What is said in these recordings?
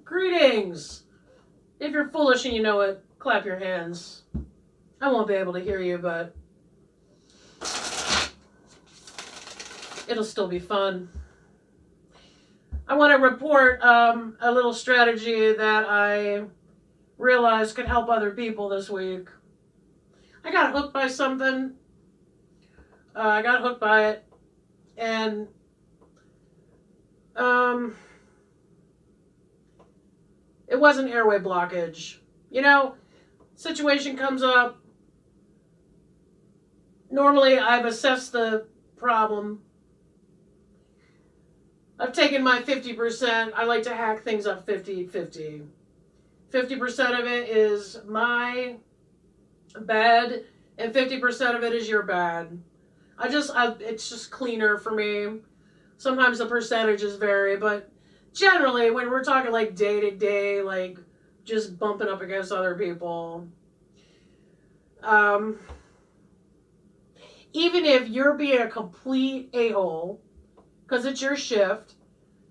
Greetings! If you're foolish and you know it, clap your hands. I won't be able to hear you, but it'll still be fun. I want to report a little strategy that I realized could help other people this week. I got hooked by something. I got hooked by it. And it wasn't airway blockage. You know, situation comes up. Normally, I've assessed the problem. I've taken my 50%. I like to hack things up 50-50. 50% of it is my bad, and 50% of it is your bad. It's just cleaner for me. Sometimes the percentages vary, but generally, when we're talking like day to day, like just bumping up against other people, even if you're being a complete a-hole, because it's your shift,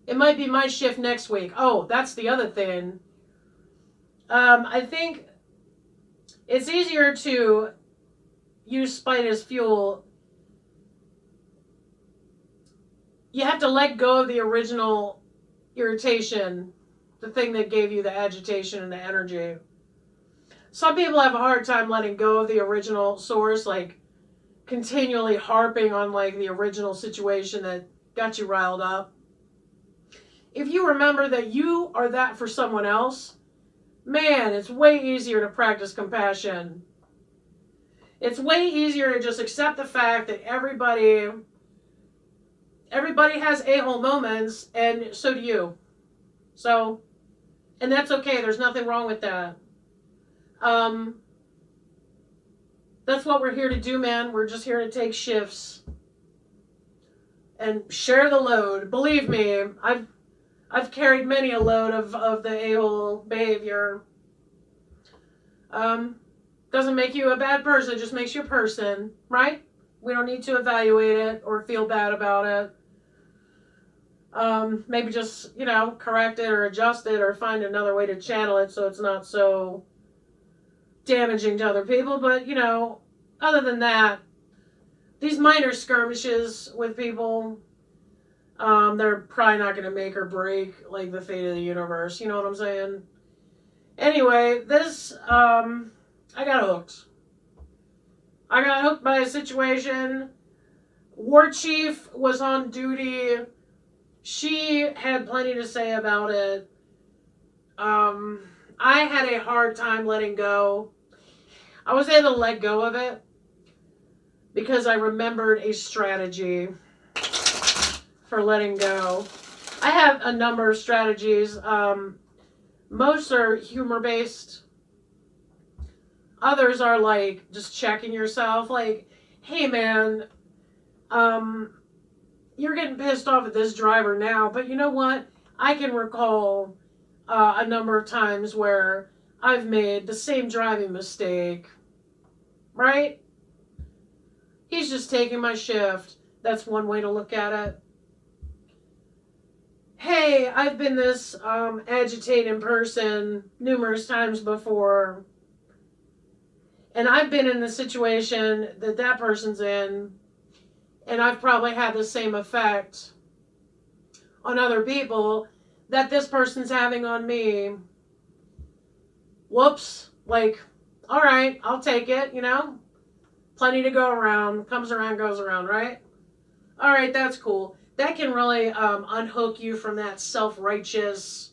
it might be my shift next week. Oh, that's the other thing. I think it's easier to use spite as fuel. You have to let go of the original irritation, the thing that gave you the agitation and the energy. Some people have a hard time letting go of the original source, like continually harping on like the original situation that got you riled up. If you remember that you are that for someone else, man, it's way easier to practice compassion. It's way easier to just accept the fact that everybody has a-hole moments, and so do you. So, and that's okay. There's nothing wrong with that. That's what we're here to do, man. We're just here to take shifts and share the load. Believe me, I've carried many a load of the a-hole behavior. Doesn't make you a bad person, it just makes you a person, right? We don't need to evaluate it or feel bad about it. Maybe just, correct it or adjust it or find another way to channel it so it's not so damaging to other people. But, other than that, these minor skirmishes with people, they're probably not going to make or break, like, the fate of the universe. You know what I'm saying? Anyway, I got hooked. I got hooked by a situation. War Chief was on duty. She had plenty to say about it. I had a hard time letting go. I was able to let go of it because I remembered a strategy for letting go. I have a number of strategies. Most are humor-based. Others are like just checking yourself. Like, hey man, you're getting pissed off at this driver now, but you know what? I can recall a number of times where I've made the same driving mistake, right? He's just taking my shift. That's one way to look at it. Hey, I've been this agitating person numerous times before, and I've been in the situation that person's in, and I've probably had the same effect on other people that this person's having on me. Whoops. Like, all right, I'll take it, Plenty to go around. Comes around, goes around, right? All right, that's cool. That can really unhook you from that self-righteous.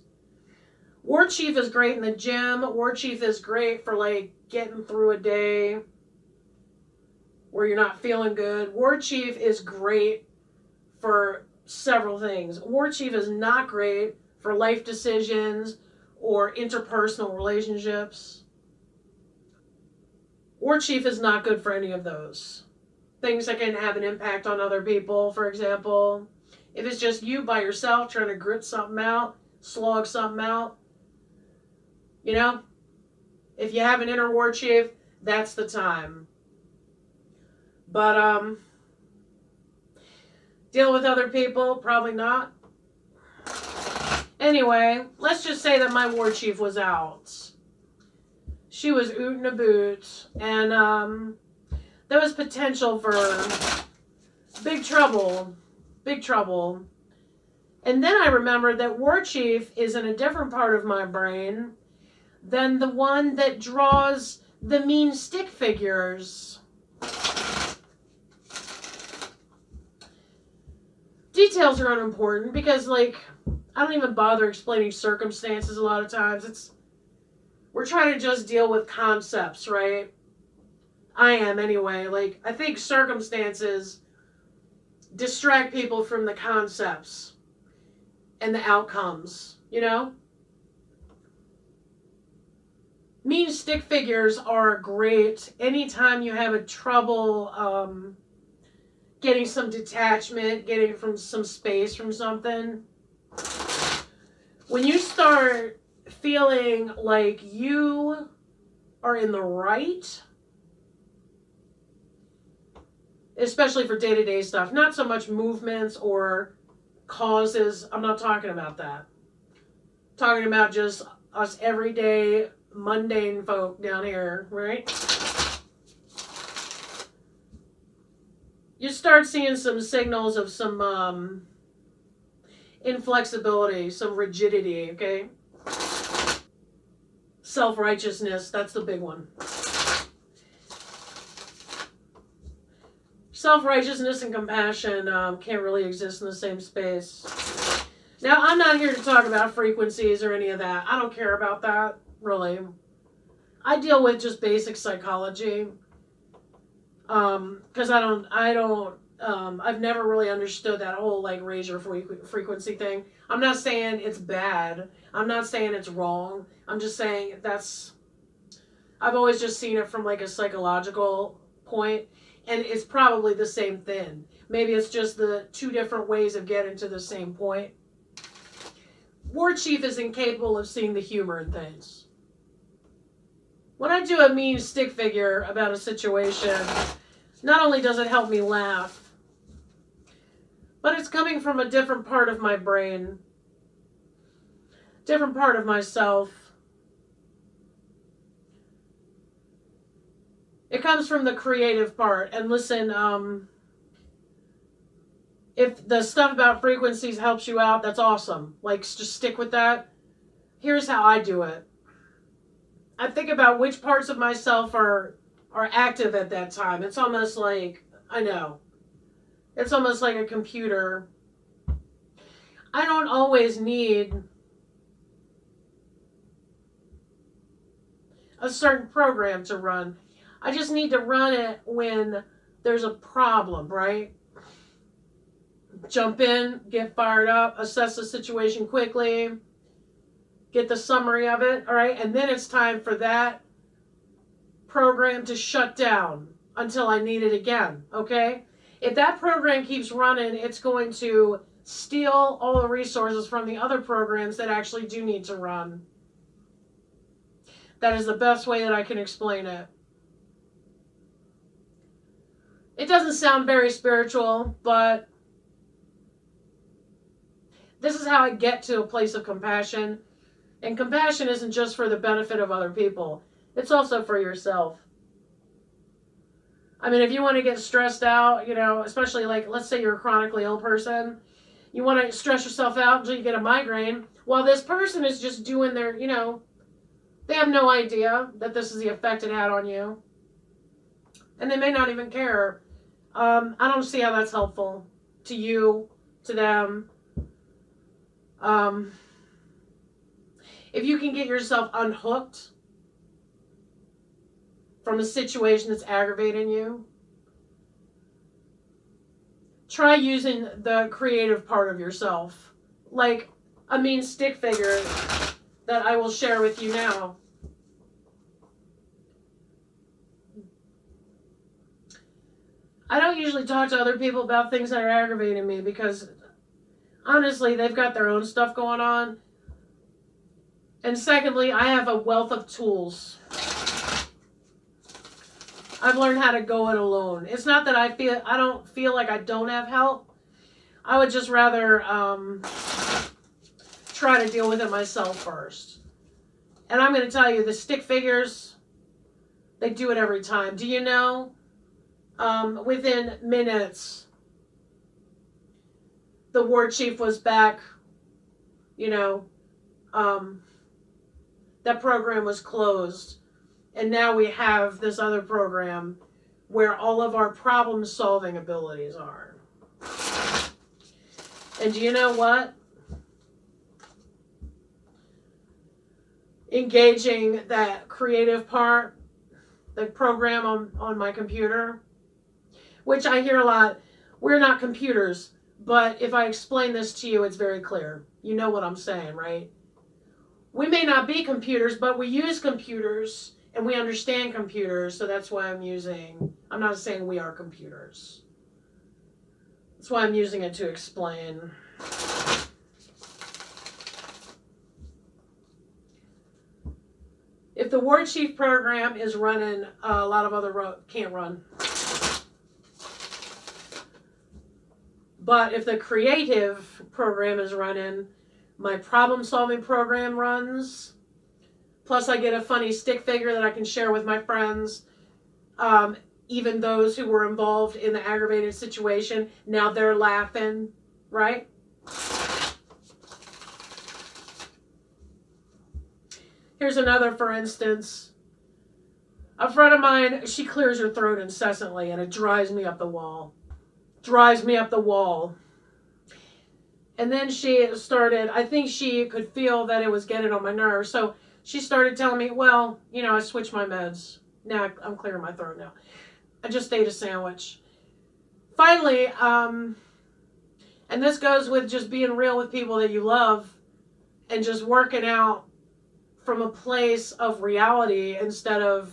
War Chief is great in the gym. War Chief is great for, like, getting through a day where you're not feeling good. War Chief is great for several things. War Chief is not great for life decisions or interpersonal relationships. War Chief is not good for any of those. Things that can have an impact on other people, for example. If it's just you by yourself trying to grit something out, slog something out, if you have an inner War Chief, that's the time. But, deal with other people, probably not. Anyway, let's just say that my war chief was out. She was ootin' a boot, and there was potential for big trouble. Big trouble. And then I remembered that war chief is in a different part of my brain than the one that draws the mean stick figures. Details are unimportant because, like, I don't even bother explaining circumstances a lot of times. We're trying to just deal with concepts, right? I am anyway. Like, I think circumstances distract people from the concepts and the outcomes, you know? Mean stick figures are great anytime you have a trouble getting some detachment, getting from some space from something. When you start feeling like you are in the right, especially for day-to-day stuff, not so much movements or causes. I'm not talking about that. I'm talking about just us everyday mundane folk down here, right? You start seeing some signals of some inflexibility, some rigidity, okay? Self-righteousness, that's the big one. Self-righteousness and compassion can't really exist in the same space. Now, I'm not here to talk about frequencies or any of that. I don't care about that, really. I deal with just basic psychology. Because I've never really understood that whole, like, raise your frequency thing. I'm not saying it's bad. I'm not saying it's wrong. I'm just saying I've always just seen it from, like, a psychological point. And it's probably the same thing. Maybe it's just the two different ways of getting to the same point. War Chief is incapable of seeing the humor in things. When I do a mean stick figure about a situation, not only does it help me laugh, but it's coming from a different part of my brain, different part of myself. It comes from the creative part. And listen, if the stuff about frequencies helps you out, that's awesome. Like, just stick with that. Here's how I do it. I think about which parts of myself are active at that time. It's almost like, I know, it's almost like a computer. I don't always need a certain program to run. I just need to run it when there's a problem, right? Jump in, get fired up, assess the situation quickly, get the summary of it, all right? And then it's time for that program to shut down until I need it again, okay? If that program keeps running, it's going to steal all the resources from the other programs that actually do need to run. That is the best way that I can explain it. It doesn't sound very spiritual, but this is how I get to a place of compassion. And compassion isn't just for the benefit of other people. It's also for yourself. I mean, if you want to get stressed out, you know, especially, like, let's say you're a chronically ill person, you want to stress yourself out until you get a migraine, while this person is just doing their, you know, they have no idea that this is the effect it had on you. And they may not even care. I don't see how that's helpful to you, to them. If you can get yourself unhooked from a situation that's aggravating you, try using the creative part of yourself, like a mean stick figure that I will share with you now. I don't usually talk to other people about things that are aggravating me because, honestly, they've got their own stuff going on. And secondly, I have a wealth of tools. I've learned how to go it alone. It's not that I don't feel like I don't have help. I would just rather try to deal with it myself first. And I'm going to tell you, the stick figures, they do it every time. Do you know? Within minutes, the war chief was back. You know, that program was closed. And now we have this other program where all of our problem-solving abilities are. And do you know what? Engaging that creative part, the program on my computer, which I hear a lot, we're not computers, but if I explain this to you, it's very clear. You know what I'm saying, right? We may not be computers, but we use computers and we understand computers, so that's why I'm not saying we are computers. That's why I'm using it to explain. If the War Chief program is running, a lot of other can't run. But if the creative program is running, my problem-solving program runs. Plus, I get a funny stick figure that I can share with my friends. Even those who were involved in the aggravated situation, now they're laughing, right? Here's another, for instance. A friend of mine, she clears her throat incessantly, and it drives me up the wall. Drives me up the wall. And then she started, I think she could feel that it was getting on my nerves, so she started telling me, well, you know, I switched my meds. Now I'm clearing my throat now. I just ate a sandwich. Finally, and this goes with just being real with people that you love and just working out from a place of reality instead of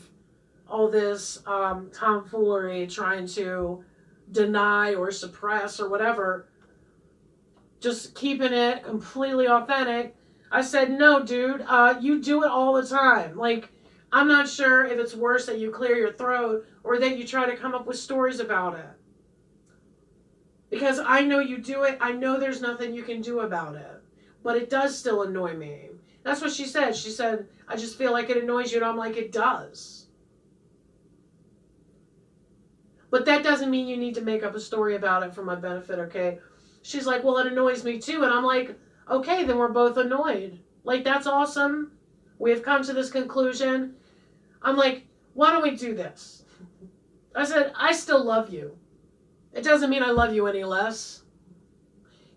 all this tomfoolery trying to deny or suppress or whatever. Just keeping it completely authentic. I said, no, dude, you do it all the time. Like, I'm not sure if it's worse that you clear your throat or that you try to come up with stories about it. Because I know you do it. I know there's nothing you can do about it. But it does still annoy me. That's what she said. She said, I just feel like it annoys you. And I'm like, it does. But that doesn't mean you need to make up a story about it for my benefit, okay? She's like, well, it annoys me too. And I'm like, okay, then we're both annoyed. Like, that's awesome. We have come to this conclusion. I'm like, why don't we do this? I said, I still love you. It doesn't mean I love you any less.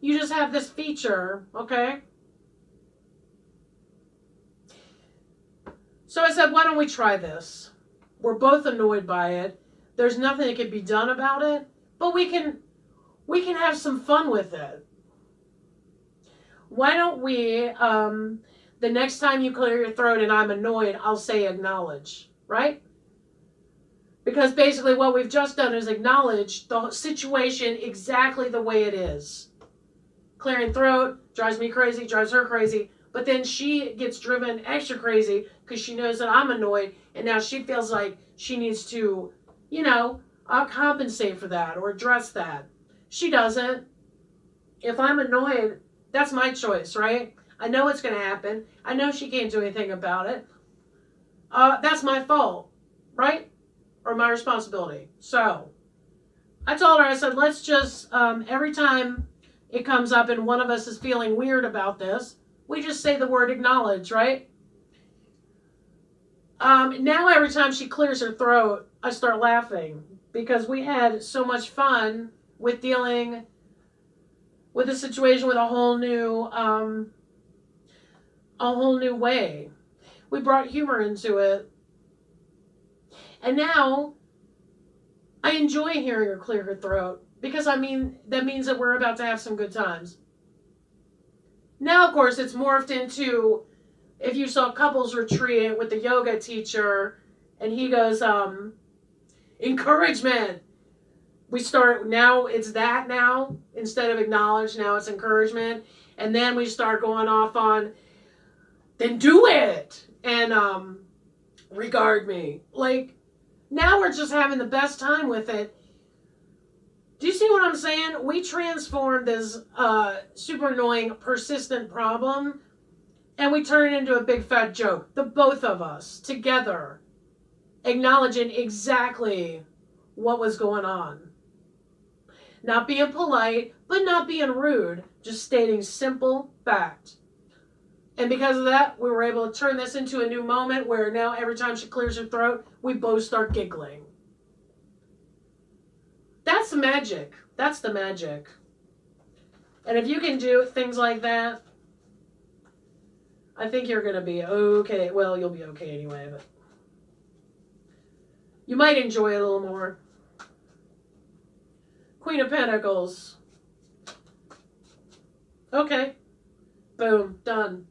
You just have this feature, okay? So I said, why don't we try this? We're both annoyed by it. There's nothing that can be done about it, but we can have some fun with it. Why don't we, the next time you clear your throat and I'm annoyed, I'll say acknowledge, right? Because basically what we've just done is acknowledge the situation exactly the way it is. Clearing throat drives me crazy, drives her crazy, but then she gets driven extra crazy because she knows that I'm annoyed, and now she feels like she needs to, you know, compensate for that or address that. She doesn't. If I'm annoyed, that's my choice, right? I know it's going to happen. I know she can't do anything about it. That's my fault, right? Or my responsibility. So I told her, I said, let's just, every time it comes up and one of us is feeling weird about this, we just say the word acknowledge, right? Now every time she clears her throat, I start laughing because we had so much fun with dealing with a situation with a whole new way. We brought humor into it. And now I enjoy hearing her clear her throat because, I mean, that means that we're about to have some good times. Now, of course, it's morphed into, if you saw couples retreat with the yoga teacher and he goes, encouragement. We start, now it's that now, instead of acknowledge, now it's encouragement. And then we start going off on, then do it. And regard me. Like, now we're just having the best time with it. Do you see what I'm saying? We transformed this super annoying, persistent problem, and we turned it into a big fat joke. The both of us together, acknowledging exactly what was going on. Not being polite, but not being rude, just stating simple fact. And because of that, we were able to turn this into a new moment where now every time she clears her throat, we both start giggling. That's the magic. That's the magic. And if you can do things like that, I think you're going to be okay. Well, you'll be okay anyway, but you might enjoy it a little more. Queen of Pentacles. Okay. Boom. Done.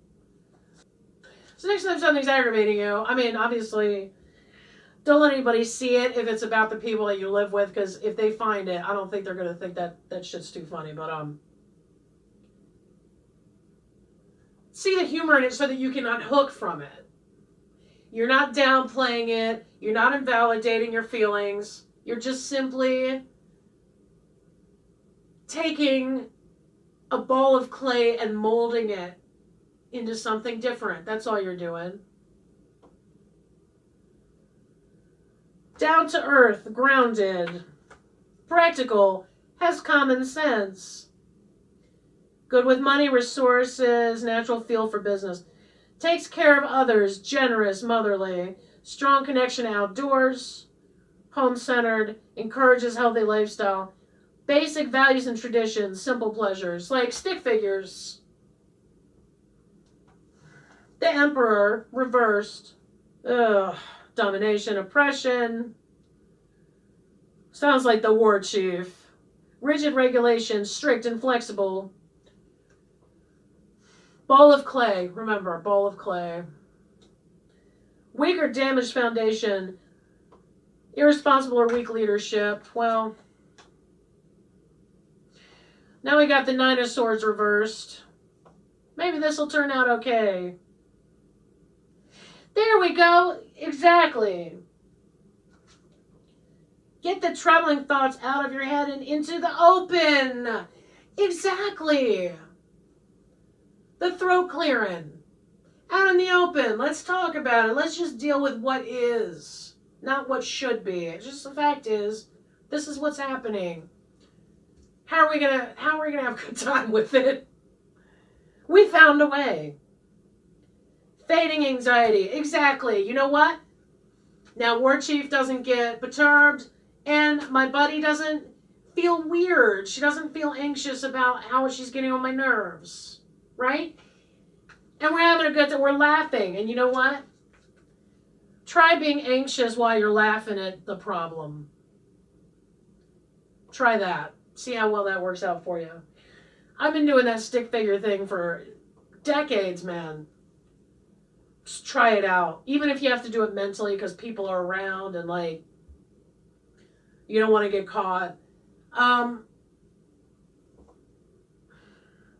So next time something's aggravating you, I mean, obviously, don't let anybody see it if it's about the people that you live with, because if they find it, I don't think they're going to think that shit's too funny, but see the humor in it so that you can unhook from it. You're not downplaying it. You're not invalidating your feelings. You're just simply taking a ball of clay and molding it into something different. That's all you're doing. Down to earth, grounded, practical, has common sense. Good with money, resources, natural feel for business. Takes care of others, generous, motherly, strong connection outdoors, home-centered, encourages healthy lifestyle. Basic values and traditions, simple pleasures, like stick figures. The Emperor, reversed. Domination, oppression. Sounds like the war chief. Rigid regulations, strict and flexible. Ball of clay, remember, ball of clay. Weak or damaged foundation. Irresponsible or weak leadership. Well, now we got the Nine of Swords reversed. Maybe this will turn out okay. There we go. Exactly. Get the troubling thoughts out of your head and into the open. Exactly. The throat clearing. Out in the open. Let's talk about it. Let's just deal with what is, not what should be. It's just the fact is, this is what's happening. How are we gonna have a good time with it? We found a way. Fading anxiety. Exactly. You know what? Now War Chief doesn't get perturbed, and my buddy doesn't feel weird. She doesn't feel anxious about how she's getting on my nerves. Right? And we're having a good time. We're laughing. And you know what? Try being anxious while you're laughing at the problem. Try that. See how well that works out for you. I've been doing that stick figure thing for decades, man. Just try it out. Even if you have to do it mentally because people are around and like you don't want to get caught.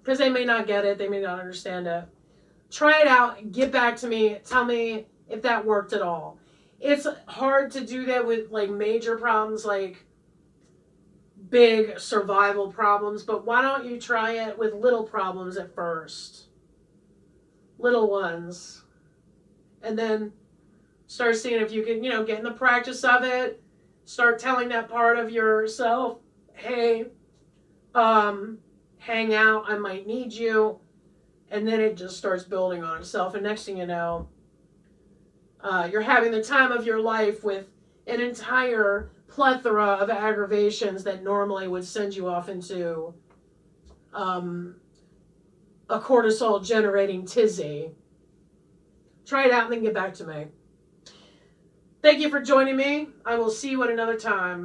Because they may not get it. They may not understand it. Try it out. Get back to me. Tell me if that worked at all. It's hard to do that with like major problems, like big survival problems. But why don't you try it with little problems at first? Little ones. And then start seeing if you can, get in the practice of it. Start telling that part of yourself, hey, hang out, I might need you. And then it just starts building on itself. And next thing you know, you're having the time of your life with an entire plethora of aggravations that normally would send you off into a cortisol generating tizzy. Try it out and then get back to me. Thank you for joining me. I will see you at another time.